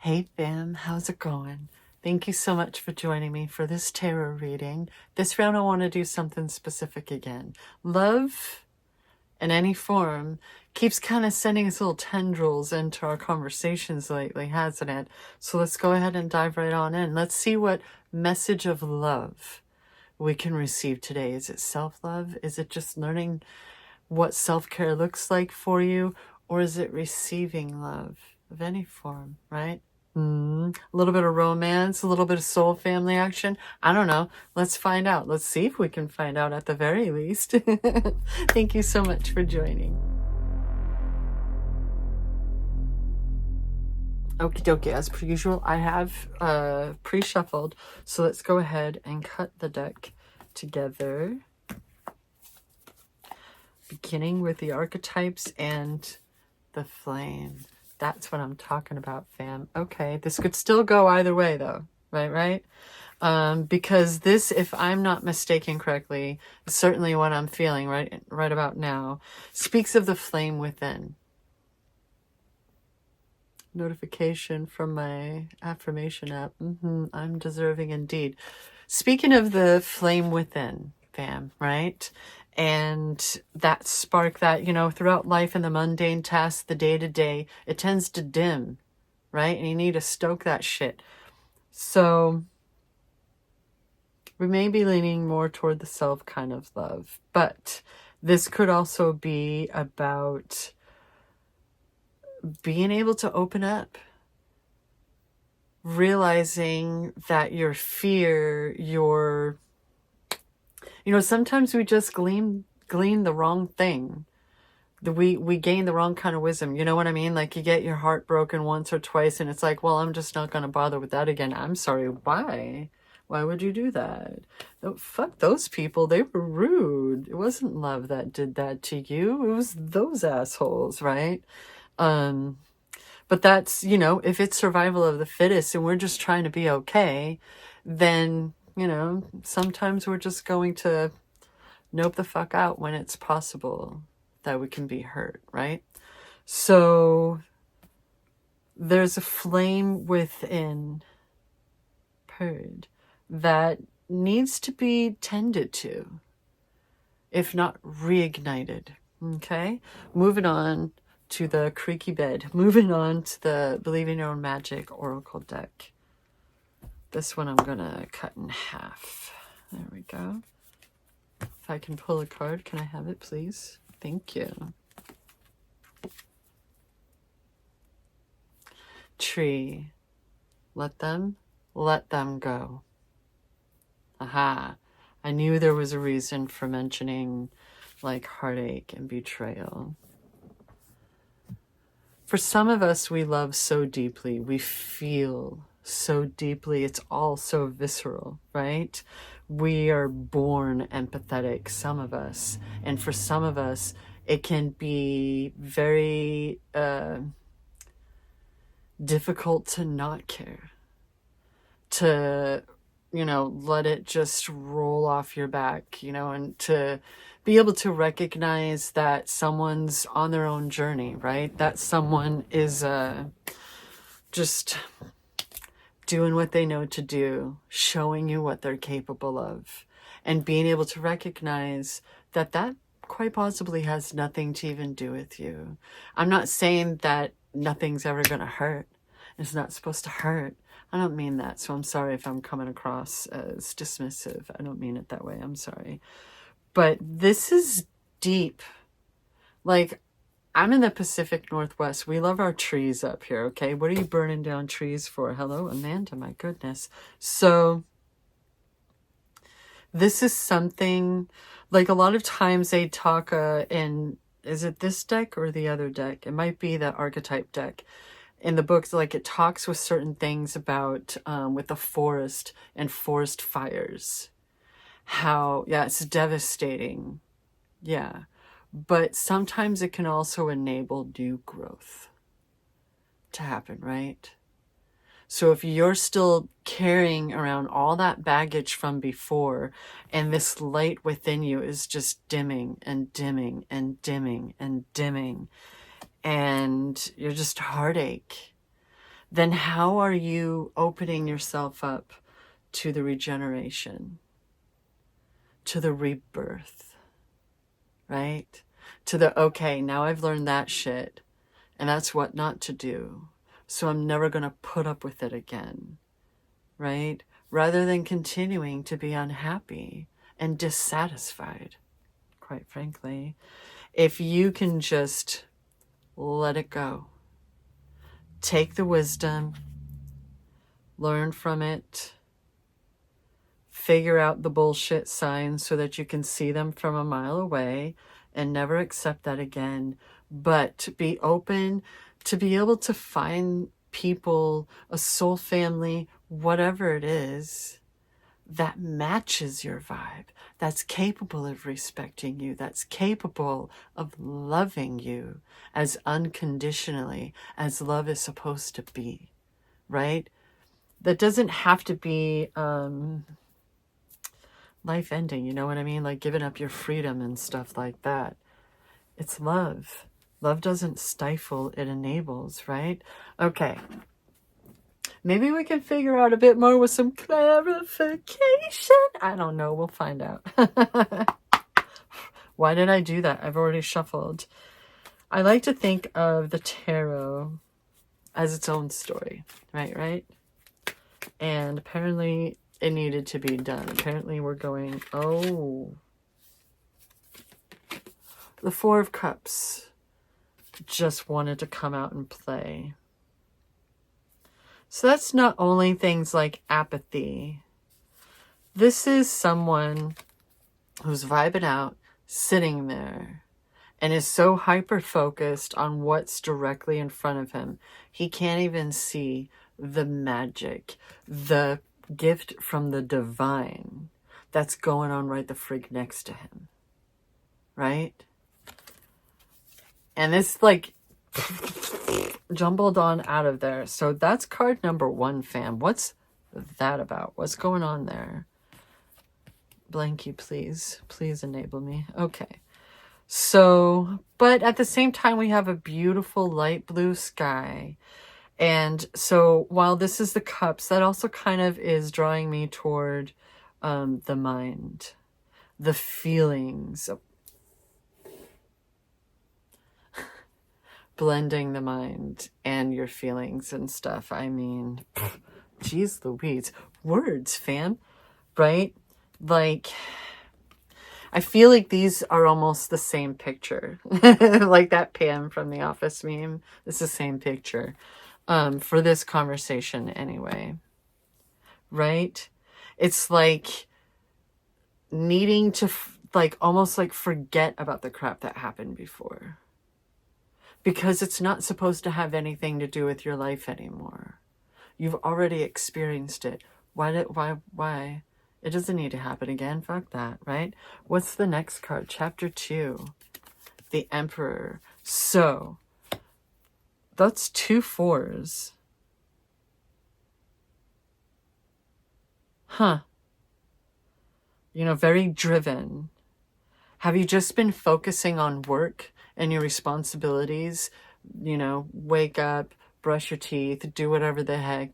Hey fam, how's it going? Thank you so much for joining me for this tarot reading. This round I want to do something specific again. Love, in any form, keeps kind of sending its little tendrils into our conversations lately, hasn't it? So let's go ahead and dive right on in. Let's see what message of love we can receive today. Is it self-love? Is it just learning what self-care looks like for you? Or is it receiving love of any form, right? A little bit of romance, a little bit of soul family action. I don't know. Let's find out. Let's see if we can find out at the very least. Thank you so much for joining. Okie dokie, as per usual, I have pre-shuffled. So let's go ahead and cut the deck together. Beginning with the archetypes and the flame. That's what I'm talking about, fam. Okay, this could still go either way, though. Right? Because this, if I'm not mistaken correctly, certainly what I'm feeling right about now, speaks of the flame within. Notification from my affirmation app. I'm deserving indeed. Speaking of the flame within, fam, right? And that spark that, throughout life and the mundane tasks, the day-to-day, it tends to dim, right? And you need to stoke that shit. So we may be leaning more toward the self kind of love, but this could also be about being able to open up, realizing that your fear, sometimes we just glean the wrong thing. We gain the wrong kind of wisdom. You know what I mean? Like you get your heart broken once or twice and it's like, well, I'm just not going to bother with that again. I'm sorry. Why? Why would you do that? Oh, fuck those people. They were rude. It wasn't love that did that to you. It was those assholes, right? But that's, if it's survival of the fittest and we're just trying to be okay, then, sometimes we're just going to nope the fuck out when it's possible that we can be hurt, right? So there's a flame within, purred, that needs to be tended to, if not reignited. Okay, moving on to the creaky bed. Moving on to the Believe in Your Own Magic Oracle deck. This one I'm gonna cut in half. There we go. If I can pull a card, can I have it, please? Thank you. Tree. Let them go. Aha. I knew there was a reason for mentioning like heartache and betrayal. For some of us, we love so deeply. We feel so deeply. It's all so visceral, right? We are born empathetic, some of us. And for some of us, it can be very difficult to not care. To, let it just roll off your back, and to be able to recognize that someone's on their own journey, right? That someone is just doing what they know to do, showing you what they're capable of, and being able to recognize that quite possibly has nothing to even do with you. I'm not saying that nothing's ever going to hurt. It's not supposed to hurt. I don't mean that, so I'm sorry if I'm coming across as dismissive. I don't mean it that way. I'm sorry. But this is deep. Like, I'm in the Pacific Northwest. We love our trees up here, okay? What are you burning down trees for? Hello, Amanda, my goodness. So, this is something, like a lot of times they talk in, is it this deck or the other deck? It might be the archetype deck. In the books, like it talks with certain things about with the forest and forest fires. How, it's devastating. Yeah. But sometimes it can also enable new growth to happen, right? So if you're still carrying around all that baggage from before and this light within you is just dimming and dimming and dimming and dimming, and you're just heartache, then how are you opening yourself up to the regeneration, to the rebirth, right? To the, okay, now I've learned that shit, and that's what not to do. So I'm never going to put up with it again, right? Rather than continuing to be unhappy and dissatisfied, quite frankly. If you can just let it go, take the wisdom, learn from it, figure out the bullshit signs so that you can see them from a mile away and never accept that again. But be open to be able to find people, a soul family, whatever it is, that matches your vibe, that's capable of respecting you, that's capable of loving you as unconditionally as love is supposed to be, right? That doesn't have to be life ending, you know what I mean? Like giving up your freedom and stuff like that. It's love. Love doesn't stifle, it enables, right? Okay. Maybe we can figure out a bit more with some clarification. I don't know. We'll find out. Why did I do that? I've already shuffled. I like to think of the tarot as its own story, right? And apparently it needed to be done. Apparently we're going, oh. The Four of Cups just wanted to come out and play. So that's not only things like apathy. This is someone who's vibing out, sitting there, and is so hyper-focused on what's directly in front of him. He can't even see the magic, the gift from the divine that's going on right the frig next to him. Right? And it's like jumbled on out of there. So that's card number 1, fam. What's that about? What's going on there? Blanky, please. Please enable me. Okay. So, but at the same time, we have a beautiful light blue sky. And so while this is the cups, that also kind of is drawing me toward the mind, the feelings, blending the mind and your feelings and stuff. I mean, geez Louise, words, fam, right? Like, I feel like these are almost the same picture. Like that Pam from The Office meme. It's the same picture. For this conversation anyway. Right? It's like needing to like almost like forget about the crap that happened before. Because it's not supposed to have anything to do with your life anymore. You've already experienced it. Why? It doesn't need to happen again. Fuck that, right? What's the next card? Chapter 2. The Emperor. So, that's 2 4s. Huh. You know, very driven. Have you just been focusing on work and your responsibilities? You know, wake up, brush your teeth, do whatever the heck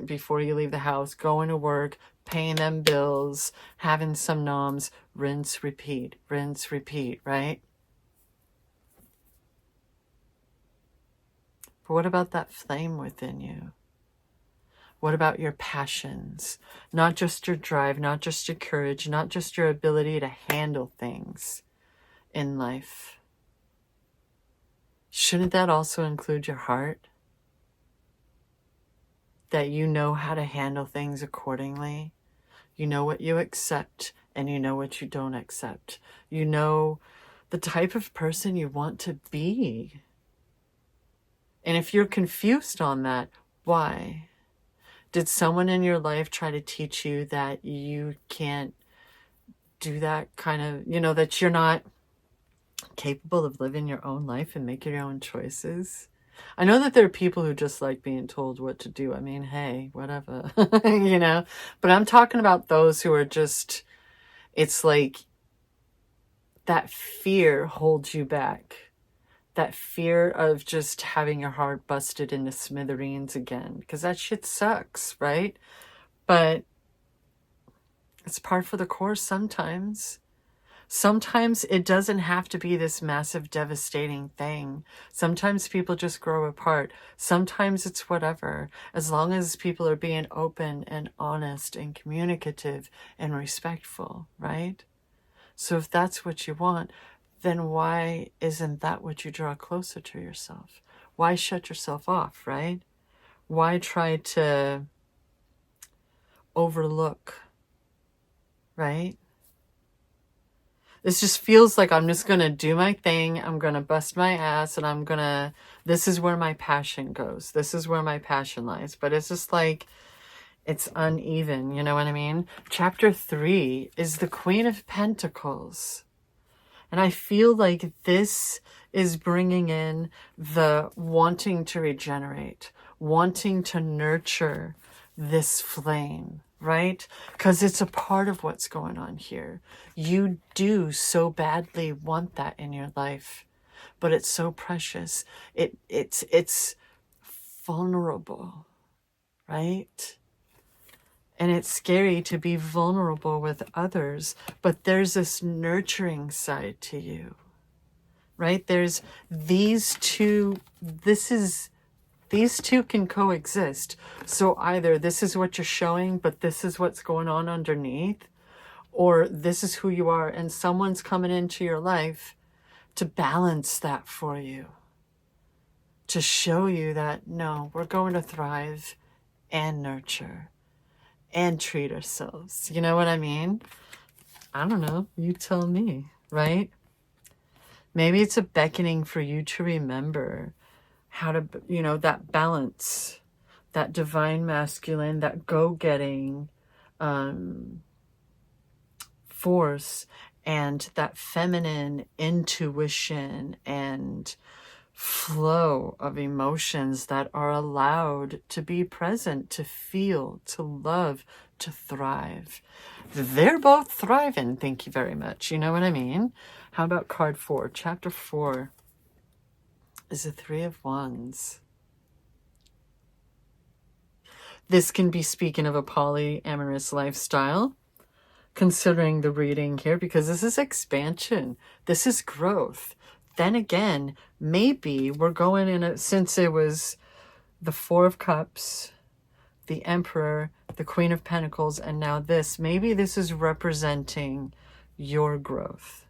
before you leave the house, going to work, paying them bills, having some noms, rinse, repeat, right? But what about that flame within you? What about your passions? Not just your drive, not just your courage, not just your ability to handle things in life. Shouldn't that also include your heart? That you know how to handle things accordingly. You know what you accept and you know what you don't accept. You know the type of person you want to be. And if you're confused on that, why? Did someone in your life try to teach you that you can't do that kind of, you know, that you're not capable of living your own life and making your own choices? I know that there are people who just like being told what to do. I mean, hey, whatever, you know, but I'm talking about those who are just, it's like that fear holds you back. that fear of just having your heart busted into smithereens again, because that shit sucks, right? But it's par for the course sometimes. Sometimes it doesn't have to be this massive, devastating thing. Sometimes people just grow apart. Sometimes it's whatever. As long as people are being open and honest and communicative and respectful, right? So if that's what you want, then why isn't that what you draw closer to yourself? Why shut yourself off, right? Why try to overlook, right? This just feels like I'm just going to do my thing. I'm going to bust my ass and this is where my passion goes. This is where my passion lies. But it's just like, it's uneven. You know what I mean? Chapter 3 is the Queen of Pentacles. And I feel like this is bringing in the wanting to regenerate, wanting to nurture this flame, right? Because it's a part of what's going on here. You do so badly want that in your life, but it's so precious. It's vulnerable, right? And it's scary to be vulnerable with others, but there's this nurturing side to you, right? There's these two can coexist. So either this is what you're showing, but this is what's going on underneath, or this is who you are, and someone's coming into your life to balance that for you, to show you that, no, we're going to thrive and nurture and treat ourselves. You know what I mean? I don't know. You tell me, right? Maybe it's a beckoning for you to remember how to, that balance, that divine masculine, that go-getting force, and that feminine intuition and flow of emotions that are allowed to be present, to feel, to love, to thrive. They're both thriving. Thank you very much. You know what I mean? How about card 4? Chapter 4 is the 3 of Wands. This can be speaking of a polyamorous lifestyle, considering the reading here, because this is expansion. This is growth. Then again, maybe we're going in since it was the 4 of Cups, the Emperor, the Queen of Pentacles, and now this. Maybe this is representing your growth,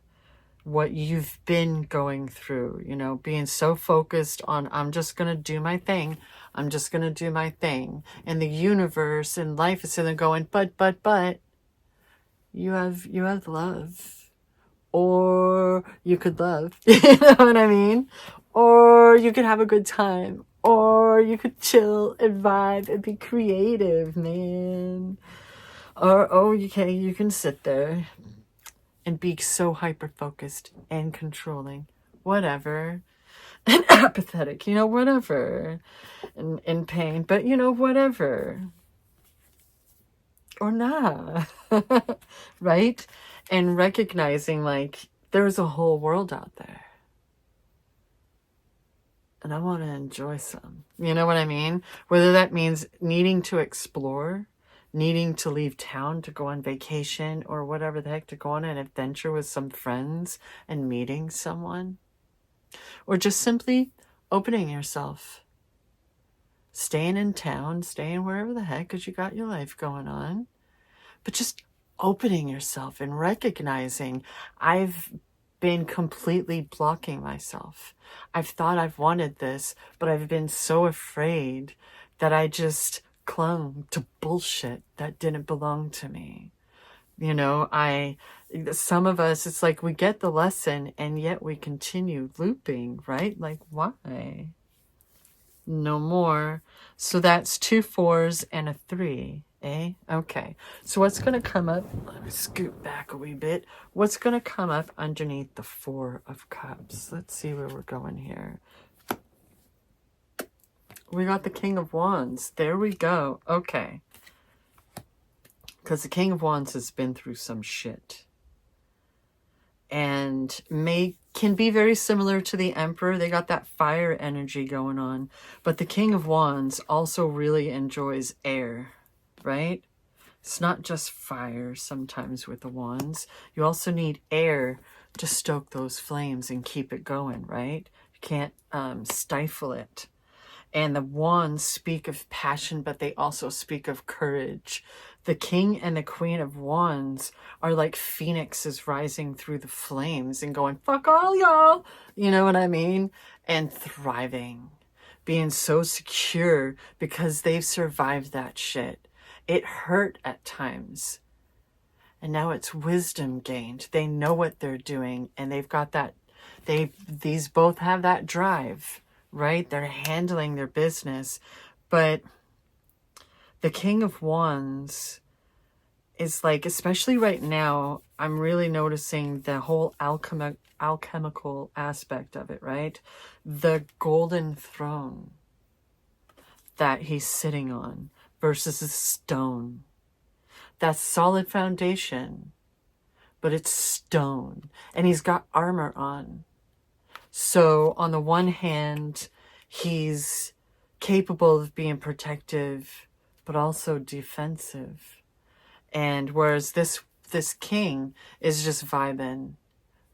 what you've been going through, being so focused on, I'm just going to do my thing. I'm just going to do my thing. And the universe and life is sitting there going, but, you have love. Or you could love, you know what I mean? Or you could have a good time. Or you could chill and vibe and be creative, man. Or you can sit there and be so hyper-focused and controlling. Whatever. And apathetic, whatever. And in pain, but whatever. Or not. Right? And recognizing, like, there's a whole world out there. And I want to enjoy some. You know what I mean? Whether that means needing to explore, needing to leave town to go on vacation, or whatever the heck, to go on an adventure with some friends and meeting someone. Or just simply opening yourself. Staying in town, staying wherever the heck, because you got your life going on. But just opening yourself and recognizing, I've been completely blocking myself. I've thought I've wanted this, but I've been so afraid that I just clung to bullshit that didn't belong to me. Some of us, it's like we get the lesson and yet we continue looping, right? Like, why? No more. So that's 2 4s and a 3. Okay, so what's going to come up, let me scoot back a wee bit. What's going to come up underneath the 4 of Cups? Let's see where we're going here. We got the King of Wands. There we go. Okay. Because the King of Wands has been through some shit. And may can be very similar to the Emperor. They got that fire energy going on. But the King of Wands also really enjoys air, right? It's not just fire sometimes with the wands. You also need air to stoke those flames and keep it going, right? You can't stifle it. And the wands speak of passion, but they also speak of courage. The king and the queen of wands are like phoenixes rising through the flames and going, fuck all y'all. You know what I mean? And thriving, being so secure because they've survived that shit. It hurt at times. And now it's wisdom gained. They know what they're doing, and they've got that, these both have that drive, right? They're handling their business. But the King of Wands is like, especially right now, I'm really noticing the whole alchemical aspect of it, right? The golden throne that he's sitting on versus a stone. That's solid foundation, but it's stone, and he's got armor on. So on the one hand, he's capable of being protective, but also defensive. And whereas this king is just vibing,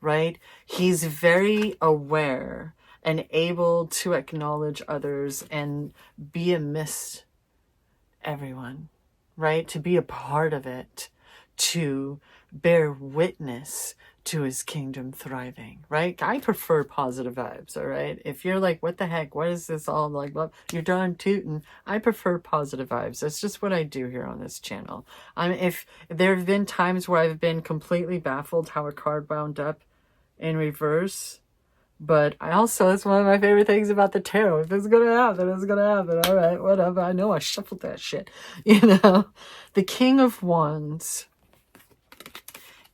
right? He's very aware and able to acknowledge others and be amidst everyone, right? To be a part of it, to bear witness to his kingdom thriving, right? I prefer positive vibes, all right? If you're like, what the heck, what is this all like, well, you're done tooting, I prefer positive vibes. That's just what I do here on this channel. If there have been times where I've been completely baffled how a card wound up in reverse, but I also, that's one of my favorite things about the tarot. If it's going to happen, it's going to happen. All right, whatever. I know I shuffled that shit. You know, the King of Wands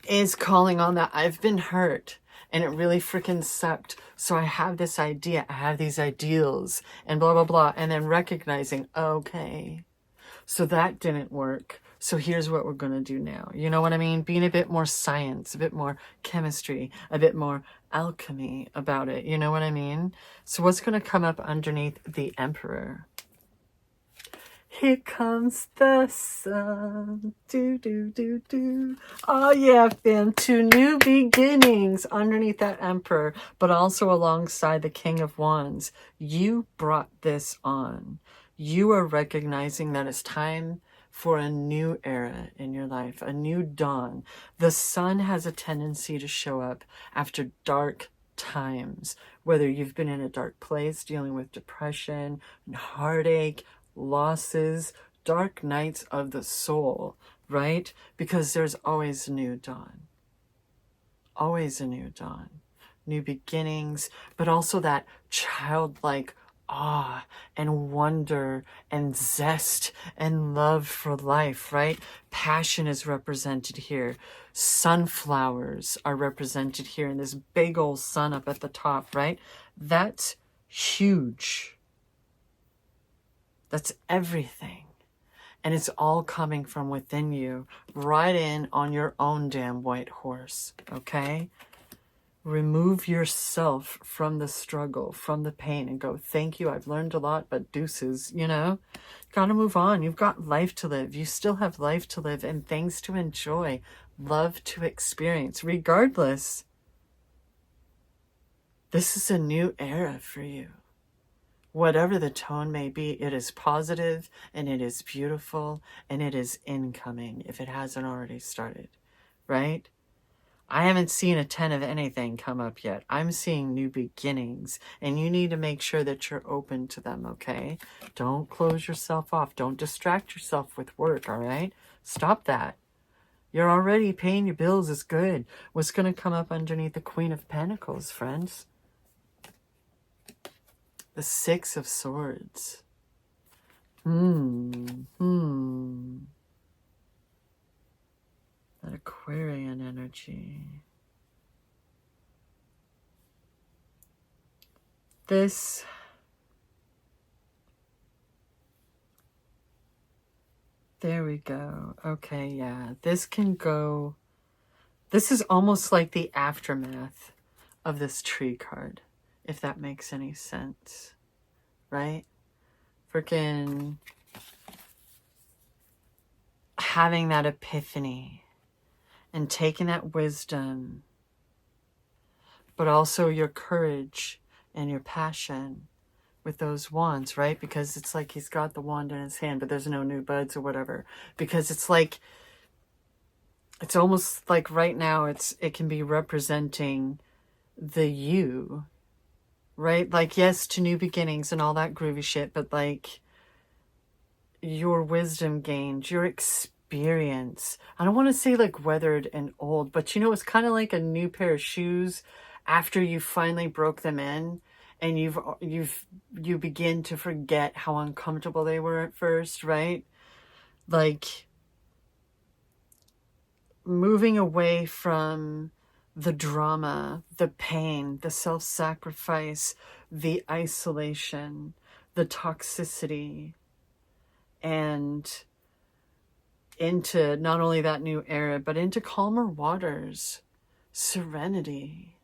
is calling on that. I've been hurt and it really freaking sucked. So I have this idea. I have these ideals and blah, blah, blah. And then recognizing, okay, so that didn't work. So here's what we're going to do now. You know what I mean? Being a bit more science, a bit more chemistry, a bit more alchemy about it. You know what I mean? So what's going to come up underneath the Emperor? Here comes the sun. Do, do, do, do. Oh, yeah, fam. To new beginnings underneath that Emperor, but also alongside the King of Wands. You brought this on. You are recognizing that it's time for a new era in your life, a new dawn. The sun has a tendency to show up after dark times, whether you've been in a dark place dealing with depression and heartache, losses, dark nights of the soul, right? Because there's always a new dawn. Always a new dawn. New beginnings, but also that childlike awe and wonder and zest and love for life, right? Passion is represented here. Sunflowers are represented here, and this big old sun up at the top, right? That's huge. That's everything. And it's all coming from within you. Ride in on your own damn white horse, okay? Remove yourself from the struggle, from the pain, and go, thank you, I've learned a lot, but deuces, you know? Gotta move on. You've got life to live. You still have life to live and things to enjoy, love to experience. Regardless, this is a new era for you. Whatever the tone may be, it is positive and it is beautiful and it is incoming if it hasn't already started, right? I haven't seen a 10 of anything come up yet. I'm seeing new beginnings, and you need to make sure that you're open to them, okay? Don't close yourself off. Don't distract yourself with work, all right? Stop that. You're already paying your bills is good. What's going to come up underneath the Queen of Pentacles, friends? The Six of Swords. That Aquarian energy. This there we go. Okay, yeah. This can go, this is almost like the aftermath of this tree card, if that makes any sense, right? Freaking having that epiphany and taking that wisdom, but also your courage and your passion with those wands, right? Because it's like he's got the wand in his hand, but there's no new buds or whatever. Because it's like, it's almost like right now it can be representing the you, right? Like, yes, to new beginnings and all that groovy shit, but like your wisdom gained, your experience. I don't want to say like weathered and old, but you know, it's kind of like a new pair of shoes after you finally broke them in, and you begin to forget how uncomfortable they were at first, right? Like moving away from the drama, the pain, the self-sacrifice, the isolation, the toxicity, and into not only that new era, but into calmer waters, serenity,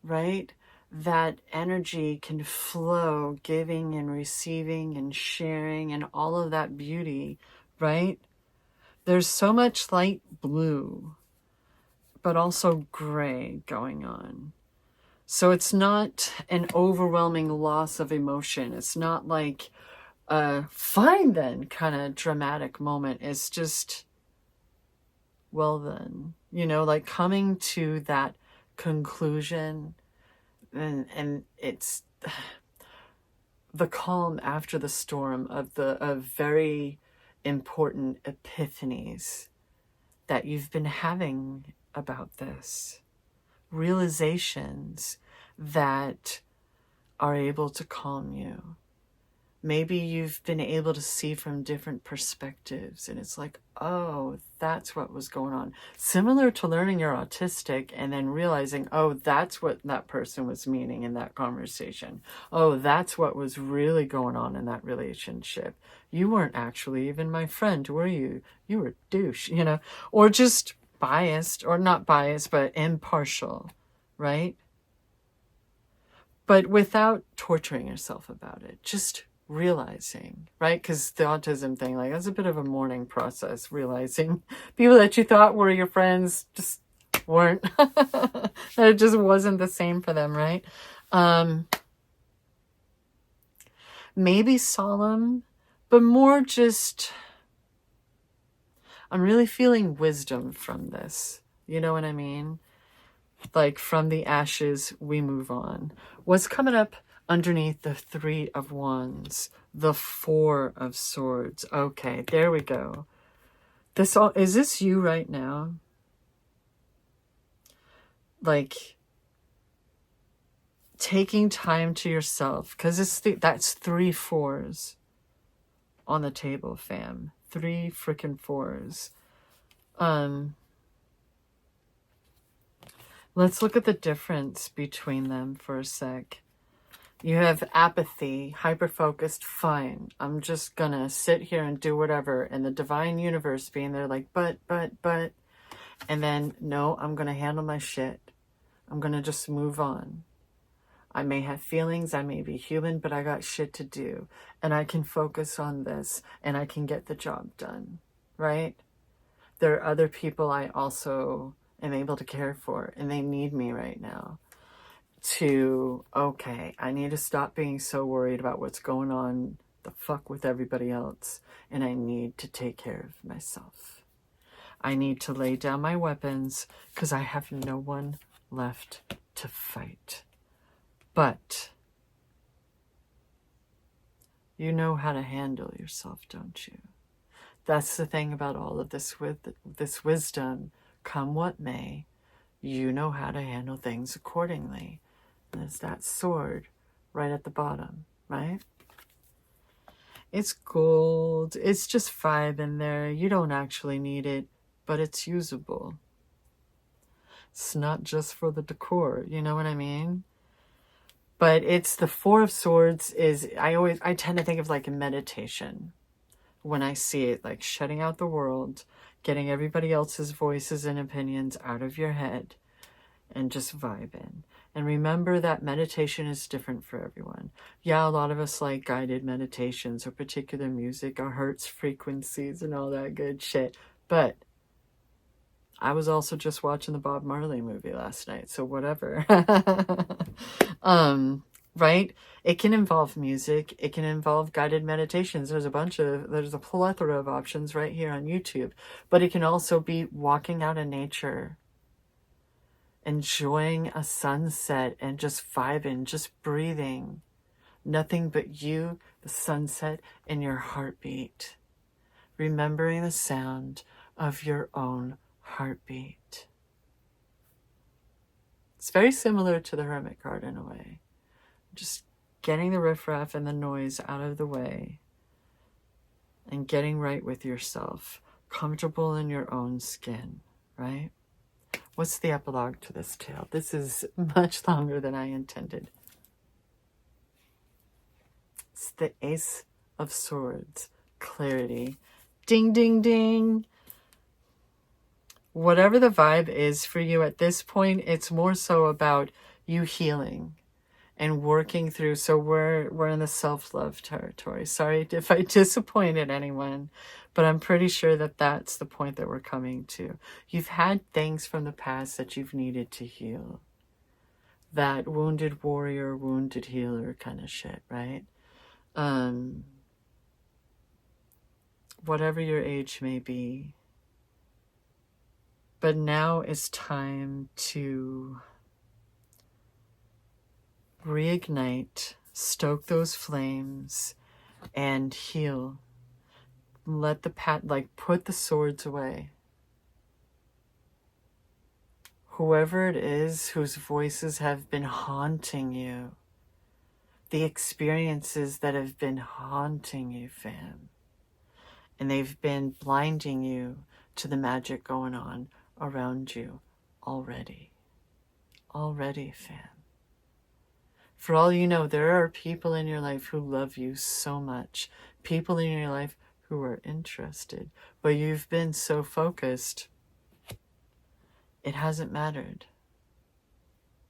right? That energy can flow, giving and receiving and sharing and all of that beauty, right? There's so much light blue, but also gray going on. So it's not an overwhelming loss of emotion. It's not like a fine then kind of dramatic moment. It's just, well then, you know, like coming to that conclusion, and it's the calm after the storm of very important epiphanies that you've been having about this, realizations that are able to calm you. Maybe you've been able to see from different perspectives, and it's like, oh, that's what was going on. Similar to learning you're autistic and then realizing, oh, that's what that person was meaning in that conversation. Oh, that's what was really going on in that relationship. You weren't actually even my friend, were you? You were a douche, you know, or just biased, or not biased, but impartial, right? But without torturing yourself about it, just realizing, right? Because the autism thing, like, that's a bit of a mourning process, realizing people that you thought were your friends just weren't. That it just wasn't the same for them, right? Maybe solemn, but more just, I'm really feeling wisdom from this. You know what I mean? Like, from the ashes, we move on. What's coming up underneath the 3 of Wands? The 4 of Swords. Okay, there we go. Is this you right now? Like, taking time to yourself, because that's 3 4s on the table, fam. 3 freaking 4s. Let's look at the difference between them for a sec. You have apathy, hyper-focused, fine. I'm just gonna sit here and do whatever. And the divine universe being there like, but. And then, no, I'm gonna handle my shit. I'm gonna just move on. I may have feelings, I may be human, but I got shit to do. And I can focus on this, and I can get the job done, right? There are other people I also am able to care for, and they need me right now to, okay, I need to stop being so worried about what's going on the fuck with everybody else, and I need to take care of myself. I need to lay down my weapons because I have no one left to fight. But you know how to handle yourself, don't you? That's the thing about all of this, with this wisdom, come what may, you know how to handle things accordingly. And there's that sword right at the bottom, right? It's gold. It's just 5 in there. You don't actually need it, but it's usable. It's not just for the decor, you know what I mean? But it's the 4 of Swords is, I tend to think of like a meditation when I see it, like shutting out the world, getting everybody else's voices and opinions out of your head, and just vibing. And remember that meditation is different for everyone. Yeah, a lot of us like guided meditations or particular music or hertz frequencies and all that good shit. But I was also just watching the Bob Marley movie last night, so whatever. Right? It can involve music. It can involve guided meditations. There's a plethora of options right here on YouTube. But it can also be walking out in nature, enjoying a sunset and just vibing, just breathing. Nothing but you, the sunset, and your heartbeat. Remembering the sound of your own heartbeat. It's very similar to the hermit card in a way. Just getting the riffraff and the noise out of the way and getting right with yourself, comfortable in your own skin, right? What's the epilogue to this tale? This is much longer than I intended. It's the Ace of Swords, clarity. Ding, ding, ding. Whatever the vibe is for you at this point, it's more so about you healing and working through. So we're in the self-love territory. Sorry if I disappointed anyone, but I'm pretty sure that that's the point that we're coming to. You've had things from the past that you've needed to heal. That wounded warrior, wounded healer kind of shit, right? Whatever your age may be. But now it's time to reignite, stoke those flames, and heal. Let the put the swords away. Whoever it is whose voices have been haunting you, the experiences that have been haunting you, fam, and they've been blinding you to the magic going on around you already. Already, fam. For all you know, there are people in your life who love you so much. People in your life who are interested. But you've been so focused, it hasn't mattered.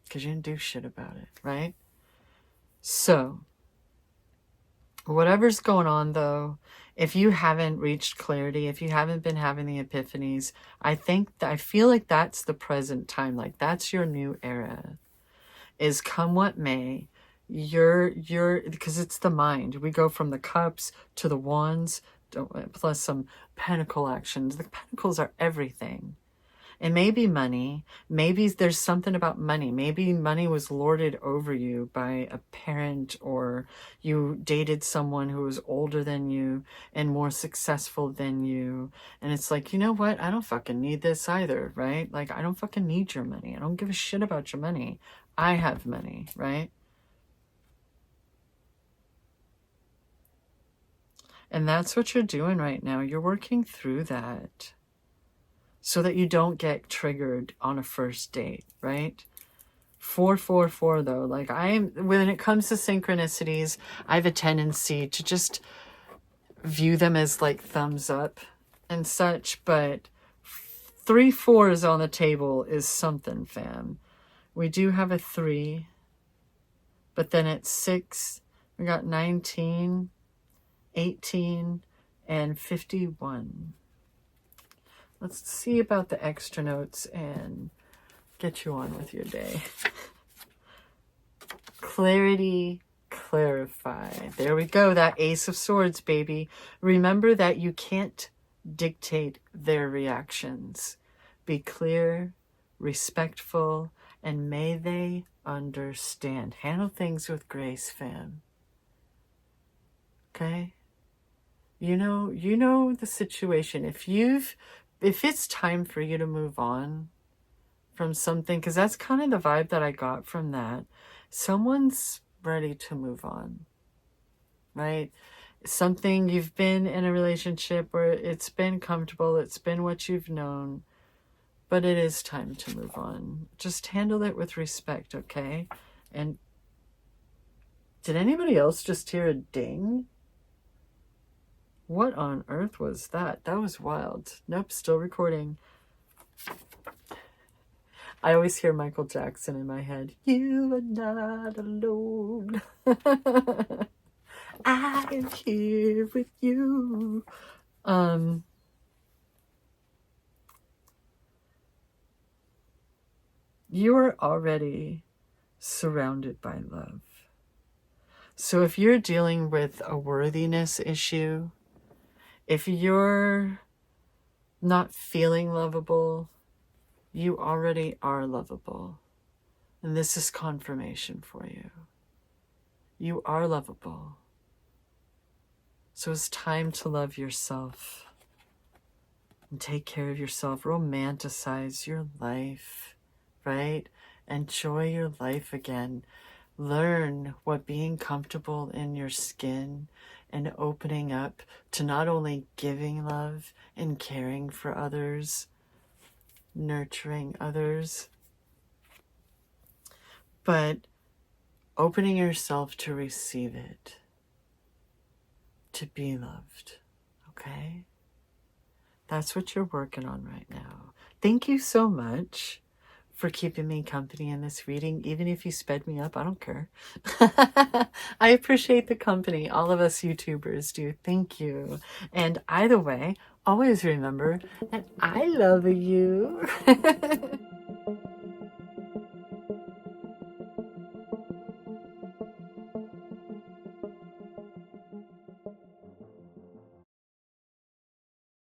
Because you didn't do shit about it, right? So, whatever's going on though, if you haven't reached clarity, if you haven't been having the epiphanies, I feel like that's the present time. Like that's your new era. Is come what may, because it's the mind. We go from the cups to the wands, plus some pentacle actions. The pentacles are everything. It may be money. Maybe there's something about money. Maybe money was lorded over you by a parent, or you dated someone who was older than you and more successful than you. And it's like, you know what? I don't fucking need this either, right? Like, I don't fucking need your money. I don't give a shit about your money. I have money, right? And that's what you're doing right now. You're working through that so that you don't get triggered on a first date, right? 444 though, like when it comes to synchronicities, I have a tendency to just view them as like thumbs up and such, but 3 4s on the table is something, fam. We do have a 3, but then at 6, we got 19, 18, and 51. Let's see about the extra notes and get you on with your day. Clarity, clarify. There we go. That Ace of Swords, baby. Remember that you can't dictate their reactions. Be clear, respectful, and may they understand. Handle things with grace, fam. Okay? You know the situation. If it's time for you to move on from something, because that's kind of the vibe that I got from that. Someone's ready to move on, right? Something, you've been in a relationship where it's been comfortable, it's been what you've known, but it is time to move on. Just handle it with respect, okay? And did anybody else just hear a ding? What on earth was that? That was wild. Nope, still recording. I always hear Michael Jackson in my head. You are not alone. I am here with you. You are already surrounded by love. So if you're dealing with a worthiness issue, if you're not feeling lovable, you already are lovable. And this is confirmation for you. You are lovable. So it's time to love yourself and take care of yourself. Romanticize your life, right? Enjoy your life again. Learn what being comfortable in your skin and opening up to not only giving love and caring for others, nurturing others, but opening yourself to receive it, to be loved, okay? That's what you're working on right now. Thank you so much for keeping me company in this reading. Even if you sped me up, I don't care. I appreciate the company. All of us YouTubers do. Thank you. And either way, always remember that I love you.